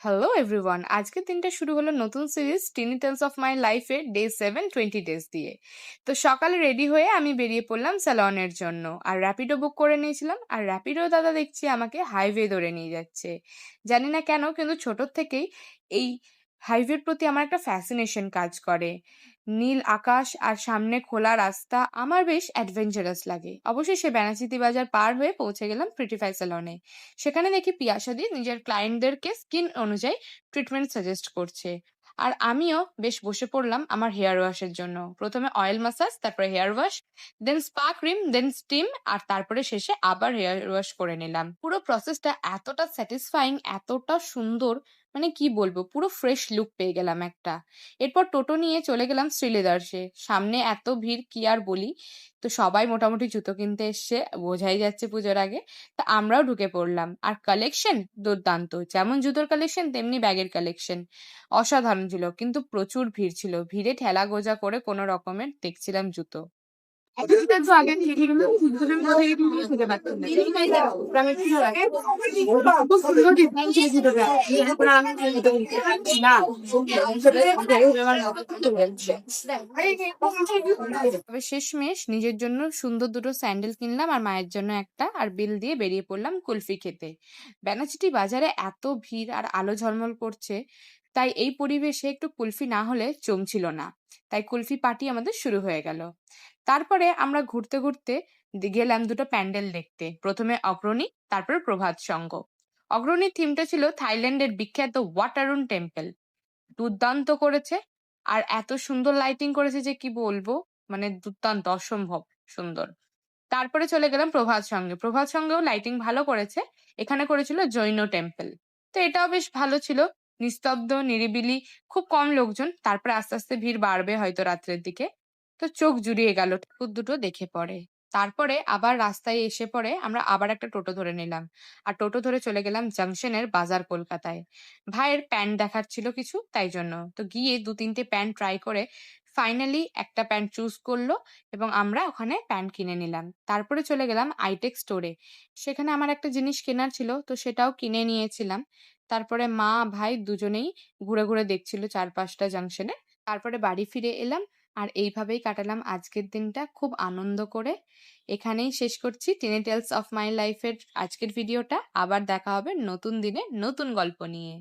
Hello everyone, আজকের দিনটা শুরু হলো নতুন series tiny tales of my লাইফের ডে 7 20 ডেজ দিয়ে। তো সকালে রেডি হয়ে আমি বেরিয়ে পড়লাম স্যালনের জন্য, আর র্যাপিডো বুক করে নিয়েছিলাম। আর র্যাপিডো দাদা দেখছি আমাকে হাইওয়ে ধরে নিয়ে যাচ্ছে। জানি না কেন, কিন্তু ছোটোর থেকেই এই হাইওয়ের প্রতি আমার একটা ফ্যাসিনেশন কাজ করে। নীল আকাশ আর সামনে খোলা রাস্তা আমার বেশ অ্যাডভেঞ্চারাস লাগে। অবশ্যই সে ব্যানাচিতি বাজার পার হয়ে পৌঁছে গেলাম প্রিটিফাই স্যালনে। সেখানে দেখি পিয়াসাদি নিজের ক্লায়েন্টদেরকে স্কিন অনুযায়ী ট্রিটমেন্ট সাজেস্ট করছে। আর আমিও বেশ বসে পড়লাম আমার হেয়ার ওয়াশের জন্য। প্রথমে অয়েল ম্যাসাজ, তারপরে হেয়ার ওয়াশ, দেন স্পা ক্রিম, দেন স্টিম, আর তারপরে শেষে আবার হেয়ার ওয়াশ করে নিলাম। পুরো প্রসেসটা এতটা স্যাটিসফাইং, এতটা সুন্দর, মানে কি বলবো, পুরো ফ্রেশ লুক পেয়ে গেলাম একটা। এরপর টোটো নিয়ে চলে গেলাম শ্রীলেদার্সে। সামনে এত ভিড় কি আর বলি। তো সবাই মোটামুটি জুতো কিনতে এসছে, বোঝাই যাচ্ছে পুজোর আগে। তা আমরাও ঢুকে পড়লাম। আর কালেকশন দুর্দান্ত, যেমন জুতোর কালেকশন তেমনি ব্যাগের কালেকশন অসাধারণ ছিল, কিন্তু প্রচুর ভিড় ছিল। ভিড়ে ঠেলা গোজা করে কোনো রকমের দেখছিলাম জুতো। তবে শেষমেশ নিজের জন্য সুন্দর দুটো স্যান্ডেল কিনলাম, আর মায়ের জন্য একটা, আর বিল দিয়ে বেরিয়ে পড়লাম কুলফি খেতে। ব্যানাচিটি বাজারে এত ভিড় আর আলো ঝলমল করছে, তাই এই পরিবেশে একটু কুলফি না হলে জমছিল না। তাই কুলফি পার্টি আমাদের শুরু হয়ে গেল। তারপরে আমরা ঘুরতে ঘুরতে গেলাম দুটো প্যান্ডেল দেখতে। প্রথমে অগ্রণী, তারপর প্রভাত সংঘ। অগ্রণীর থিমটা ছিল থাইল্যান্ডের বিখ্যাত ওয়াটারুন টেম্পল। দুর্দান্ত করেছে, আর এত সুন্দর লাইটিং করেছে যে কি বলবো, মানে দুর্দান্ত, অসম্ভব সুন্দর। তারপরে চলে গেলাম প্রভাত সঙ্গে। প্রভাত সঙ্গেও লাইটিং ভালো করেছে। এখানে করেছিল জৈন টেম্পল। তো এটাও বেশ ভালো ছিল, নিস্তব্ধ নিরিবিলি, খুব কম লোকজন। তারপরে আস্তে আস্তে ভিড় বাড়বে হয়তো রাত্রের দিকে। তো চোখ জুড়িয়ে গেল ঠাকুর দুটো দেখে পরে। তারপরে আবার রাস্তায় এসে পরে আমরা আবার একটা টোটো ধরে নিলাম, আর টোটো ধরে চলে গেলাম জাংশনের বাজার কলকাতায়। ভাইয়ের প্যান্ট দেখার ছিল কিছু, তাই জন্য তো গিয়ে 2-3টে প্যান্ট ট্রাই করে ফাইনালি একটা প্যান্ট চুজ করলো, এবং আমরা ওখানে প্যান্ট কিনে নিলাম। তারপরে চলে গেলাম আইটেক স্টোরে। সেখানে আমার একটা জিনিস কেনার ছিল, তো সেটাও কিনে নিয়েছিলাম। তারপরে মা ভাই দুজনেই ঘুরে ঘুরে দেখছিল চারপাশটা জাংশনে। তারপরে বাড়ি ফিরে এলাম, আর এইভাবেই কাটালাম আজকের দিনটা খুব আনন্দ করে। এখানেই শেষ করছি টিনি টেলস অফ মাই লাইফের আজকের ভিডিওটা। আবার দেখা হবে নতুন দিনে নতুন গল্প নিয়ে।